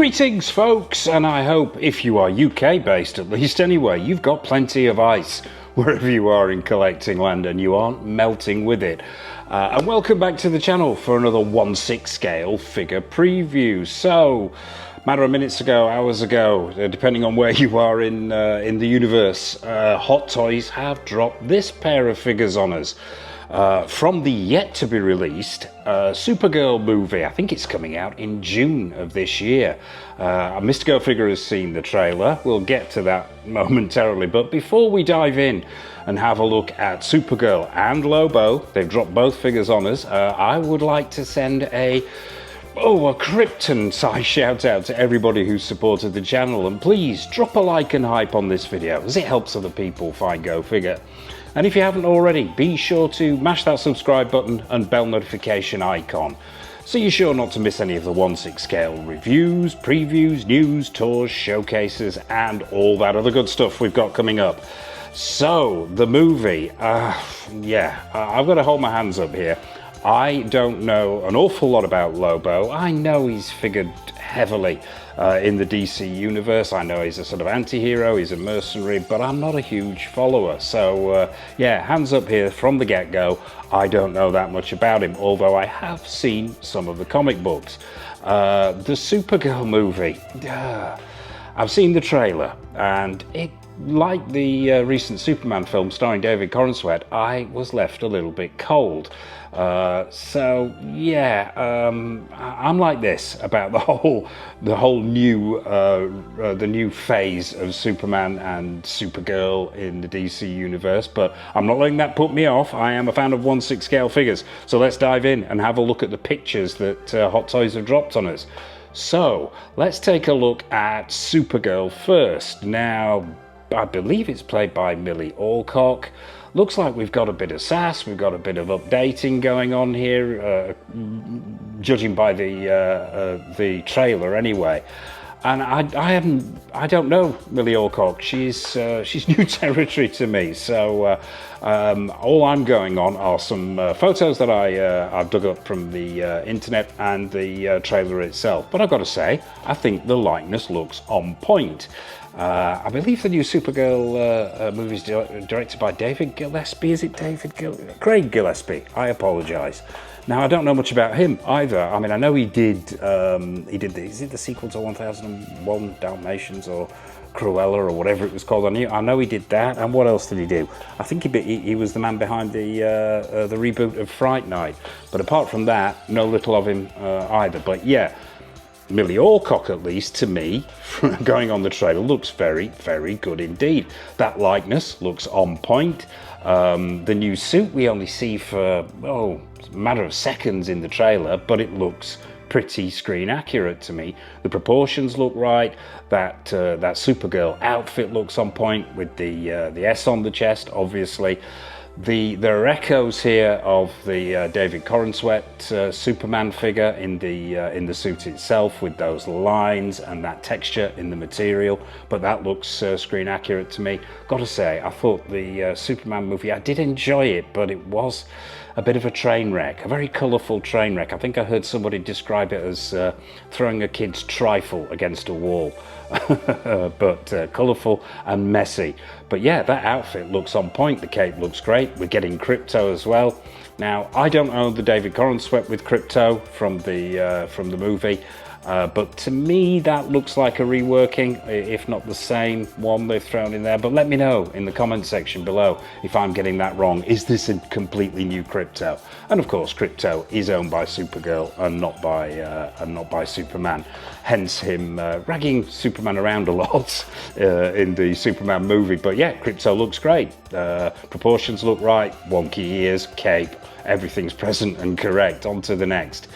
Greetings folks, and I hope if you are UK based at least anyway, you've got plenty of ice wherever you are in collecting land and you aren't melting with it. And welcome back to the channel for another 1/6 scale figure preview. So, matter of minutes ago, hours ago, depending on where you are in the universe, Hot Toys have dropped this pair of figures on us. From the yet to be released Supergirl movie. I think it's coming out in June of this year. Mr. Go Figure has seen the trailer. We'll get to that momentarily, but before we dive in and have a look at Supergirl and Lobo, they've dropped both figures on us, I would like to send a Krypton size shout out to everybody who's supported the channel, and please drop a like and hype on this video as it helps other people find Go Figure. And if you haven't already, be sure to mash that subscribe button and bell notification icon so you're sure not to miss any of the 1/6 scale reviews, previews, news, tours, showcases, and all that other good stuff we've got coming up. So, the movie, I've got to hold my hands up here. I don't know an awful lot about Lobo. I know he's figured heavily in the DC universe. I know he's a sort of anti-hero, he's a mercenary, but I'm not a huge follower. So hands up here from the get-go. I don't know that much about him, although I have seen some of the comic books. The Supergirl movie, I've seen the trailer, and it, like the recent Superman film starring David Corenswet, I was left a little bit cold. I'm like this about the whole new phase of Superman and Supergirl in the DC universe, but I'm not letting that put me off. I am a fan of 1/6 scale figures, so let's dive in and have a look at the pictures that Hot Toys have dropped on us. So let's take a look at Supergirl first. Now, I believe it's played by Milly Alcock. Looks like we've got a bit of sass, we've got a bit of updating going on here, judging by the trailer anyway. And I don't know Milly Alcock. She's new territory to me. So all I'm going on are some photos that I've dug up from the internet and the trailer itself. But I've got to say, I think the likeness looks on point. I believe the new Supergirl movie is directed by David Gillespie. Is it Craig Gillespie? I apologise. Now, I don't know much about him either. I mean, I know he did is it the sequel to 1001 Dalmatians or Cruella or whatever it was called? I know he did that. And what else did he do? I think he was the man behind the reboot of Fright Night. But apart from that, know little of him either. But yeah, Milly Alcock, at least to me, going on the trailer, looks very, very good indeed. That likeness looks on point. The new suit we only see for a matter of seconds in the trailer, but it looks pretty screen accurate to me. The proportions look right. That Supergirl outfit looks on point with the S on the chest, obviously. There are echoes here of the David Corenswet Superman figure in the suit itself, with those lines and that texture in the material, but that looks screen accurate to me. Gotta say, I thought the Superman movie, I did enjoy it, but it was a bit of a train wreck, a very colourful train wreck. I think I heard somebody describe it as throwing a kid's trifle against a wall. But colourful and messy. But yeah, that outfit looks on point. The cape looks great. We're getting Crypto as well. Now, I don't own the David Corenswet with Crypto from the movie, but to me that looks like a reworking, if not the same one they've thrown in there. But let me know in the comment section below if I'm getting that wrong. Is this a completely new Crypto? And of course, Crypto is owned by Supergirl and not by Superman. Hence him ragging Superman around a lot in the Superman movie. But yeah, Crypto looks great. Proportions look right. Wonky ears, cape, everything's present and correct. On to the next.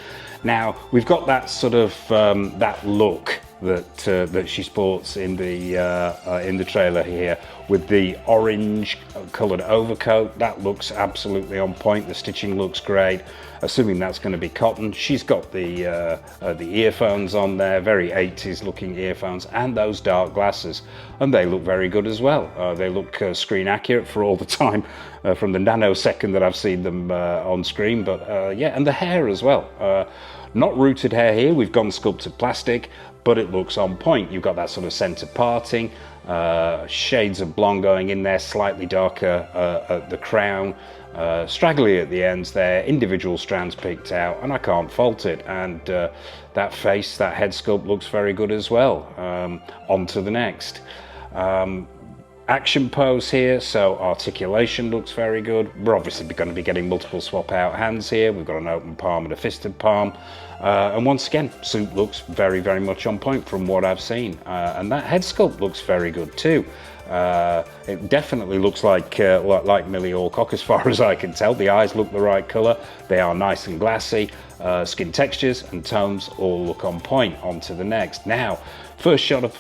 Now, we've got that sort of that look that she sports in the trailer here, with the orange coloured overcoat. That looks absolutely on point. The stitching looks great. Assuming that's going to be cotton. She's got the earphones on there, very 80s looking earphones, and those dark glasses, and they look very good as well. They look screen accurate for all the time, from the nanosecond that I've seen them on screen. But yeah, and the hair as well. Not rooted hair here, we've gone sculpted plastic, but it looks on point. You've got that sort of center parting, shades of blonde going in there, slightly darker at the crown, straggly at the ends there, individual strands picked out, and I can't fault it. And that face, that head sculpt looks very good as well. On to the next. Action pose here, so articulation looks very good. We're obviously going to be getting multiple swap out hands here. We've got an open palm and a fisted palm. And once again, suit looks very, very much on point from what I've seen. And that head sculpt looks very good too. It definitely looks like Milly Alcock as far as I can tell. The eyes look the right colour. They are nice and glassy. Skin textures and tones all look on point. On to the next. Now, first shot of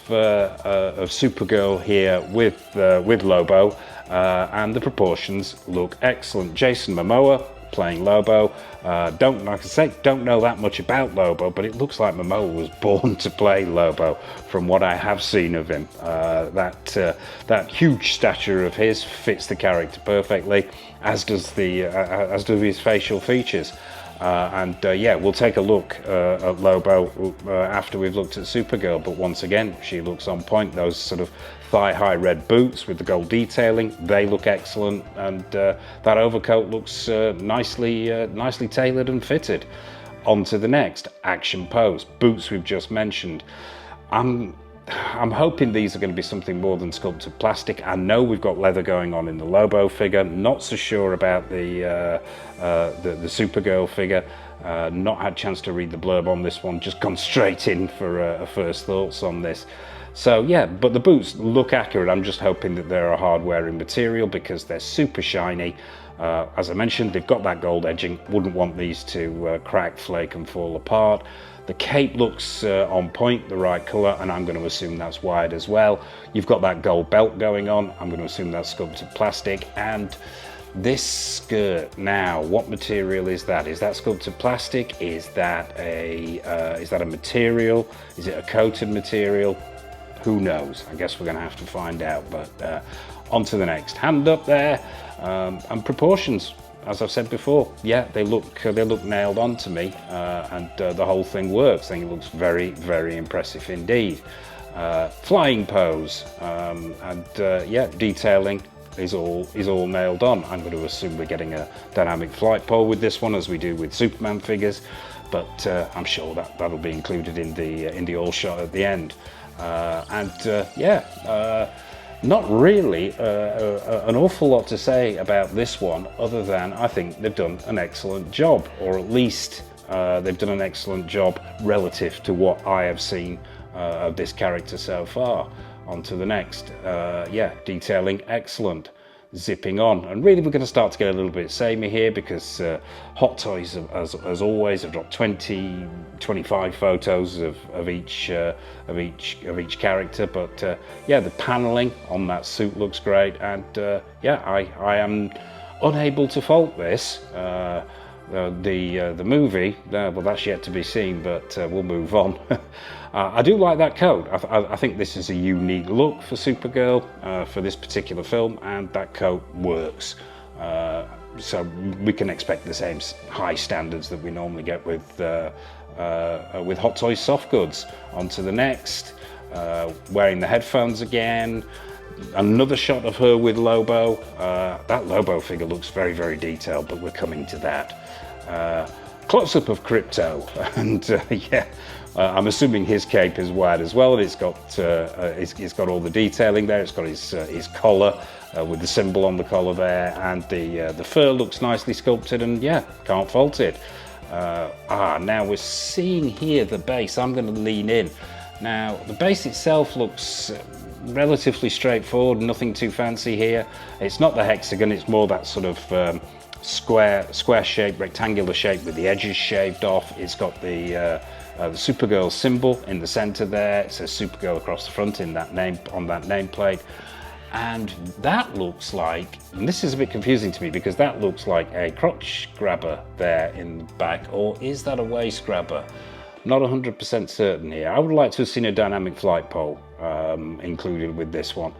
Supergirl here with Lobo, and the proportions look excellent. Jason Mamoa playing Lobo. Like I say, don't know that much about Lobo, but it looks like Mamoa was born to play Lobo from what I have seen of him. That huge stature of his fits the character perfectly, as does his facial features. Yeah, we'll take a look at Lobo after we've looked at Supergirl, but once again, she looks on point. Those sort of thigh-high red boots with the gold detailing, they look excellent, and that overcoat looks nicely tailored and fitted. On to the next, action pose. Boots we've just mentioned. I'm hoping these are going to be something more than sculpted plastic. I know we've got leather going on in the Lobo figure. Not so sure about the Supergirl figure. Not had a chance to read the blurb on this one. Just gone straight in for first thoughts on this. So yeah, but the boots look accurate. I'm just hoping that they're a hard-wearing material because they're super shiny. As I mentioned, they've got that gold edging. Wouldn't want these to crack, flake and fall apart. The cape looks on point, the right colour, and I'm going to assume that's wired as well. You've got that gold belt going on. I'm going to assume that's sculpted plastic. And this skirt, now, what material is that? Is that sculpted plastic? Is that a material? Is it a coated material? Who knows? I guess we're going to have to find out. But on to the next. Hand up there, and proportions. As I've said before, yeah, they look nailed on to me, and the whole thing works. I think it looks very, very impressive indeed. Flying pose, yeah, detailing is all nailed on. I'm going to assume we're getting a dynamic flight pole with this one, as we do with Superman figures, but I'm sure that'll be included in the all shot at the end. Not really an awful lot to say about this one, other than I think they've done an excellent job, or at least they've done an excellent job relative to what I have seen of this character so far. On to the next. Yeah, detailing excellent. Zipping on, and really we're going to start to get a little bit samey here because Hot Toys, as always, have dropped 20-25 photos of each character. But yeah, the paneling on that suit looks great, and yeah, I am unable to fault this. The movie, well, that's yet to be seen, but we'll move on. I do like that coat. I think this is a unique look for Supergirl for this particular film, and that coat works. So we can expect the same high standards that we normally get with Hot Toys soft goods. On to the next. Wearing the headphones again. Another shot of her with Lobo. That Lobo figure looks very, very detailed, but we're coming to that. Close-up of Crypto, and yeah, I'm assuming his cape is wired as well, and it's got all the detailing there. It's got his collar with the symbol on the collar there, and the fur looks nicely sculpted, and yeah, can't fault it. Now we're seeing here the base. I'm going to lean in. Now the base itself looks relatively straightforward, nothing too fancy here. It's not the hexagon, it's more that sort of square shape, rectangular shape with the edges shaved off. It's got the Supergirl symbol in the center there. It says Supergirl across the front on that nameplate. And that looks like, and this is a bit confusing to me because that looks like a crotch grabber there in the back, or is that a waist grabber? Not 100% certain here. I would like to have seen a dynamic flight pole included with this one.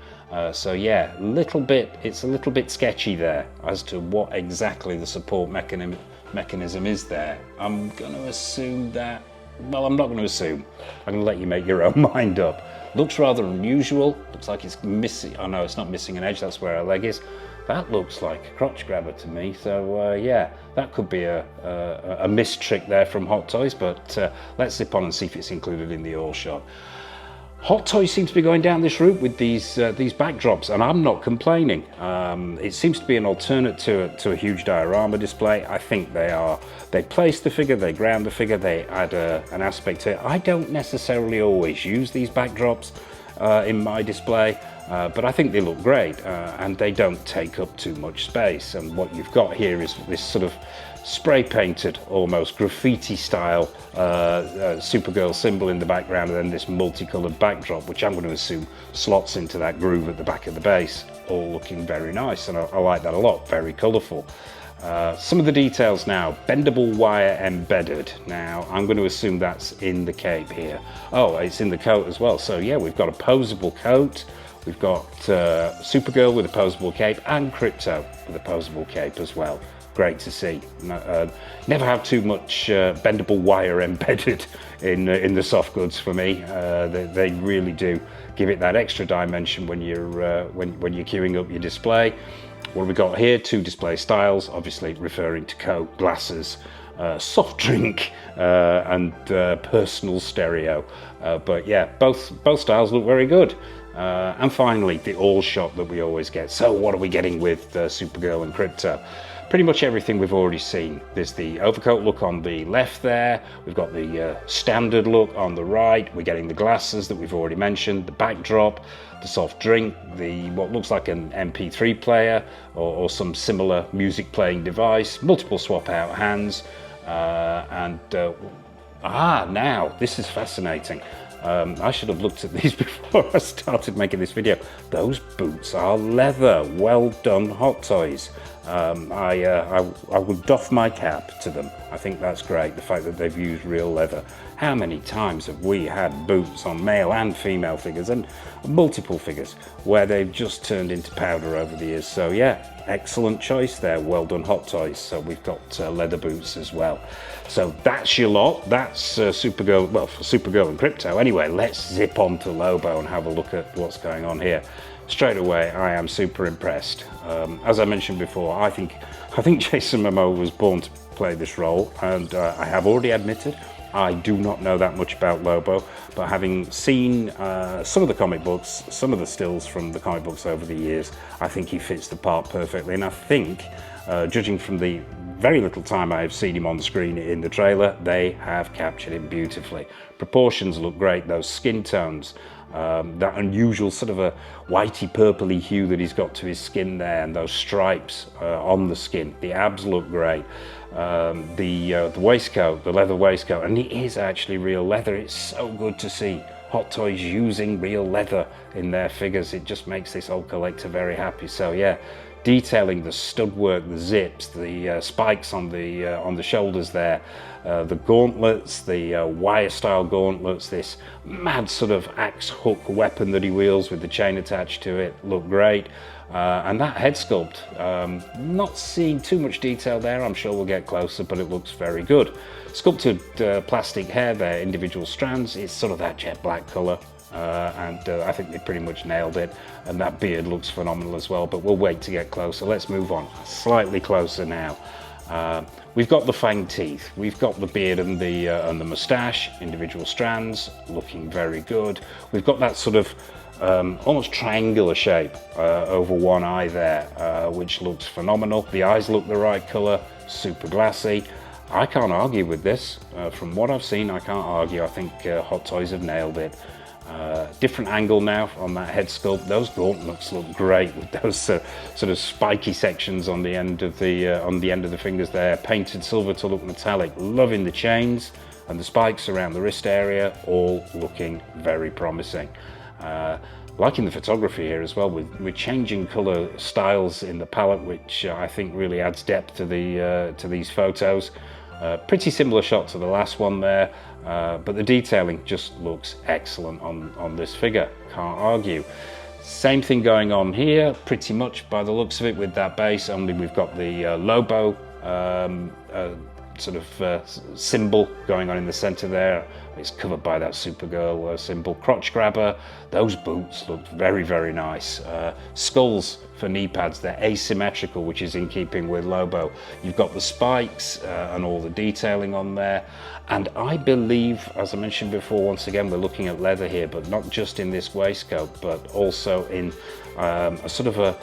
So yeah, it's a little bit sketchy there as to what exactly the support mechanism is there. I'm going to assume that, well, I'm not going to assume. I'm going to let you make your own mind up. Looks rather unusual. Looks like it's missing, oh no, it's not missing an edge, that's where our leg is. That looks like a crotch grabber to me. So yeah, that could be a missed trick there from Hot Toys, but let's zip on and see if it's included in the all shot. Hot Toys seem to be going down this route with these backdrops, and I'm not complaining. It seems to be an alternate to a huge diorama display. I think they place the figure, they ground the figure, they add an aspect to it. I don't necessarily always use these backdrops in my display, but I think they look great, and they don't take up too much space. And what you've got here is this sort of spray painted, almost graffiti style Supergirl symbol in the background, and then this multicolored backdrop, which I'm going to assume slots into that groove at the back of the base, all looking very nice, and I like that a lot, very colourful. Some of the details now, bendable wire embedded. Now I'm going to assume that's in the cape here. Oh, it's in the coat as well. So yeah, we've got a posable coat, we've got Supergirl with a posable cape, and Krypto with a posable cape as well. Great to see. Never have too much bendable wire embedded in the soft goods for me. They really do give it that extra dimension when you're queuing up your display. What have we got here? Two display styles, obviously referring to coat, glasses, soft drink, and personal stereo. But yeah, both styles look very good. And finally, the all shot that we always get. So what are we getting with Supergirl and Krypto? Pretty much everything we've already seen. There's the overcoat look on the left there. We've got the standard look on the right. We're getting the glasses that we've already mentioned, the backdrop, the soft drink, the what looks like an MP3 player or some similar music playing device, multiple swap out hands, now this is fascinating. I should have looked at these before I started making this video. Those boots are leather. Well done, Hot Toys. I would doff my cap to them. I think that's great, the fact that they've used real leather. How many times have we had boots on male and female figures, and multiple figures, where they've just turned into powder over the years? So yeah, excellent choice there. Well done, Hot Toys. So we've got leather boots as well. So that's your lot. That's Supergirl, well, for Supergirl and Krypto. Anyway, let's zip on to Lobo and have a look at what's going on here. Straight away, I am super impressed. As I mentioned before, I think Jason Momoa was born to play this role, and I have already admitted I do not know that much about Lobo, but having seen some of the comic books, some of the stills from the comic books over the years, I think he fits the part perfectly. And I think, judging from the very little time I've seen him on the screen in the trailer, they have captured him beautifully. Proportions look great, those skin tones, that unusual sort of a whitey purpley hue that he's got to his skin there, and those stripes on the skin. The abs look great. The waistcoat, the leather waistcoat, and it is actually real leather. It's so good to see Hot Toys using real leather in their figures. It just makes this old collector very happy. So yeah, detailing the stud work, the zips, the spikes on the shoulders there, the gauntlets, the wire style gauntlets, this mad sort of axe hook weapon that he wields with the chain attached to it, look great. And that head sculpt, not seeing too much detail there. I'm sure we'll get closer, but it looks very good. Sculpted plastic hair there, individual strands. It's sort of that jet black color. And I think they pretty much nailed it, and that beard looks phenomenal as well, but we'll wait to get closer. Let's move on slightly closer now. We've got the fang teeth, we've got the beard and the moustache, individual strands, looking very good. We've got that sort of almost triangular shape over one eye there, which looks phenomenal. The eyes look the right color, super glassy. I can't argue with this. From what I've seen, I can't argue. I think Hot Toys have nailed it. Different angle now on that head sculpt. Those gauntlets look great with those sort of spiky sections on the end of the fingers there, painted silver to look metallic. Loving the chains and the spikes around the wrist area, all looking very promising. Liking the photography here as well. We're changing color styles in the palette, which I think really adds depth to these photos. Pretty similar shot to the last one there, but the detailing just looks excellent on this figure, can't argue. Same thing going on here, pretty much by the looks of it with that base, only we've got the Lobo sort of symbol going on in the center there. It's covered by that Supergirl symbol. Crotch grabber, those boots look very, very nice. Skulls for knee pads, they're asymmetrical, which is in keeping with Lobo. You've got the spikes and all the detailing on there. And I believe, as I mentioned before, once again, we're looking at leather here, but not just in this waistcoat, but also in a sort of a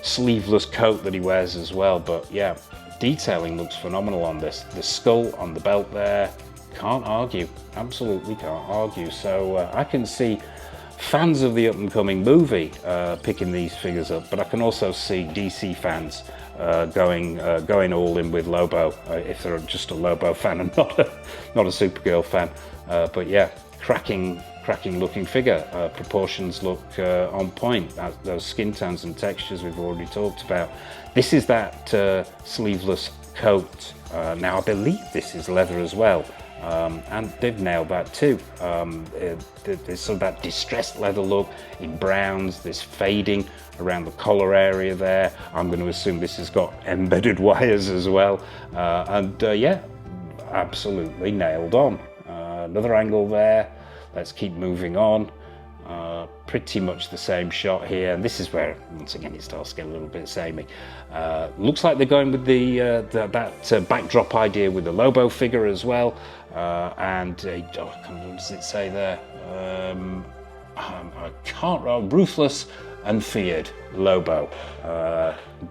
sleeveless coat that he wears as well. But yeah, detailing looks phenomenal on this. The skull on the belt there, can't argue, absolutely can't argue. So I can see fans of the up-and-coming movie picking these figures up, but I can also see DC fans going all in with Lobo if they're just a Lobo fan and not a Supergirl fan. But yeah, cracking looking figure. Proportions look on point. Those skin tones and textures we've already talked about. This is that sleeveless coat. Now I believe this is leather as well. And they've nailed that too. There's sort of that distressed leather look in browns, this fading around the collar area there. I'm going to assume this has got embedded wires as well. Yeah, absolutely nailed on. Another angle there. Let's keep moving on. Pretty much the same shot here, and this is where once again it starts to get a little bit samey. Looks like they're going with that backdrop idea with the Lobo figure as well, and what does it say there? I can't remember. Ruthless and feared Lobo.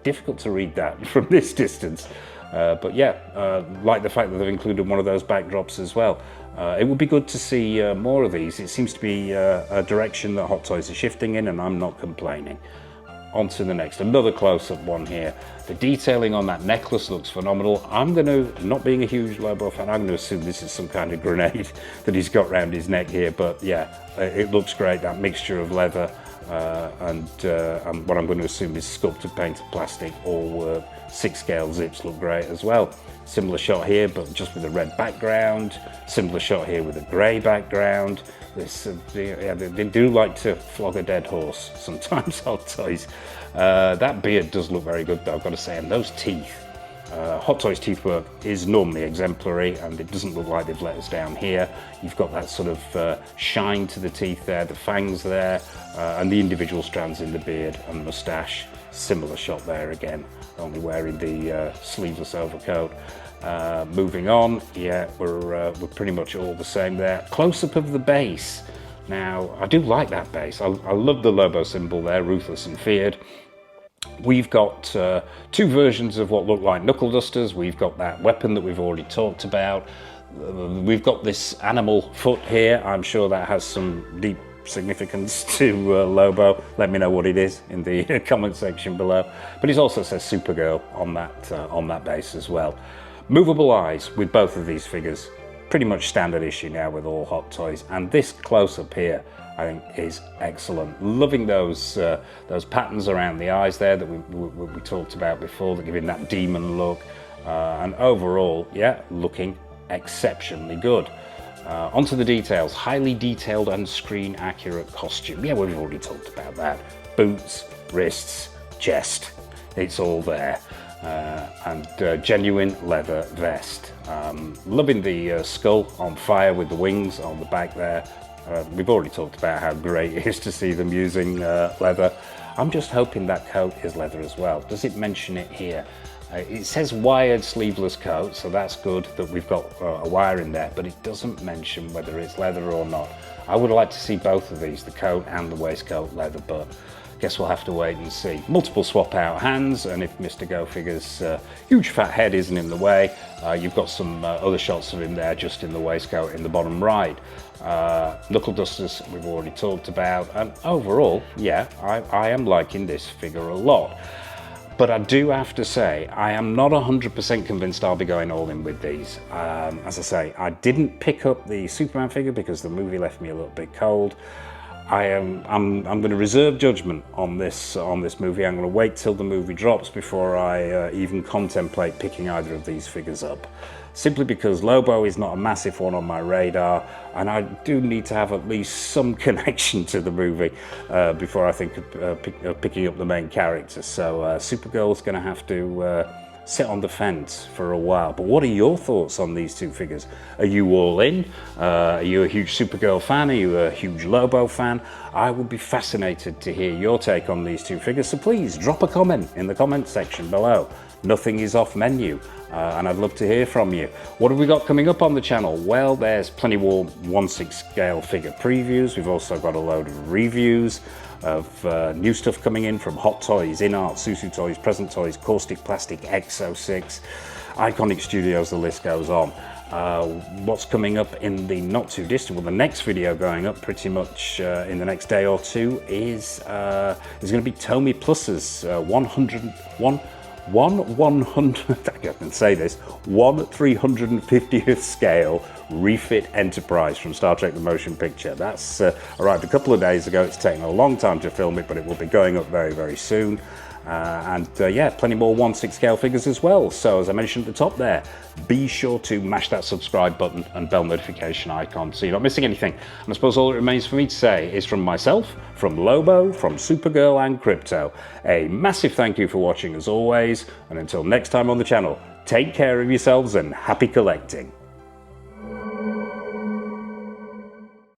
Difficult to read that from this distance, but yeah, like the fact that they've included one of those backdrops as well. It would be good to see more of these. It seems to be a direction that Hot Toys are shifting in, and I'm not complaining. On to the next, another close-up one here. The detailing on that necklace looks phenomenal. I'm going to, not being a huge Lobo fan, I'm going to assume this is some kind of grenade that he's got around his neck here, but yeah, it looks great, that mixture of leather and what I'm going to assume is sculpted painted plastic, all 6-scale zips look great as well. Similar shot here, but just with a red background. Similar shot here with a grey background. They do like to flog a dead horse sometimes, Hot Toys. That beard does look very good though, I've got to say, and those teeth. Hot Toys teeth work is normally exemplary, and it doesn't look like they've let us down here. You've got that sort of shine to the teeth there, the fangs there, and the individual strands in the beard and moustache. Similar shot there again, only wearing the sleeveless overcoat. Moving on, yeah, we're pretty much all the same there. Close-up of the base. Now, I do like that base. I love the Lobo symbol there, ruthless and feared. We've got two versions of what look like knuckle dusters. We've got that weapon that we've already talked about. We've got this animal foot here. I'm sure that has some deep significance to Lobo. Let me know what it is in the comment section below. But it also says Supergirl on that base as well. Movable eyes with both of these figures. Pretty much standard issue now with all Hot Toys. And this close-up here, I think, is excellent. Loving those patterns around the eyes there that we talked about before, that give him that demon look. And overall, yeah, looking exceptionally good. Onto the details. Highly detailed and screen accurate costume. Yeah, we've already talked about that. Boots, wrists, chest, it's all there. And genuine leather vest. Loving the skull on fire with the wings on the back there. We've already talked about how great it is to see them using leather. I'm just hoping that coat is leather as well. Does it mention it here? It says wired sleeveless coat, so that's good that we've got a wire in there, but it doesn't mention whether it's leather or not. I would like to see both of these, the coat and the waistcoat leather, but guess we'll have to wait and see. Multiple swap out hands, and if Mr. Go Figure's huge fat head isn't in the way, you've got some other shots of him there just in the waistcoat in the bottom right. Knuckle dusters we've already talked about, and overall, yeah, I am liking this figure a lot. But I do have to say, I am not 100% convinced I'll be going all in with these. As I say, I didn't pick up the Superman figure because the movie left me a little bit cold. I'm going to reserve judgment on this movie. I'm going to wait till the movie drops before I even contemplate picking either of these figures up. Simply because Lobo is not a massive one on my radar, and I do need to have at least some connection to the movie before I think of picking up the main character. So Supergirl's going to have to sit on the fence for a while. But what are your thoughts on these two figures? Are you all in? Are you a huge Supergirl fan? Are you a huge Lobo fan? I would be fascinated to hear your take on these two figures, so please drop a comment in the comment section below. Nothing is off menu, and I'd love to hear from you. What have we got coming up on the channel? Well, there's plenty more 1/6 scale figure previews. We've also got a load of reviews of new stuff coming in from Hot Toys, In Art, Susu Toys, Present Toys, Caustic Plastic, Exo6, Iconic Studios, the list goes on. What's coming up in the not too distant, well, the next video going up pretty much in the next day or two is going to be Tomy Plus's 1/350th scale refit Enterprise from Star Trek The Motion Picture. That's arrived a couple of days ago. It's taken a long time to film it, but it will be going up very, very soon. Yeah, plenty more 1/6 scale figures as well. So as I mentioned at the top there, be sure to mash that subscribe button and bell notification icon so you're not missing anything. And I suppose all it remains for me to say is from myself, from Lobo, from Supergirl and Crypto, a massive thank you for watching as always, and until next time on the channel, take care of yourselves and happy collecting.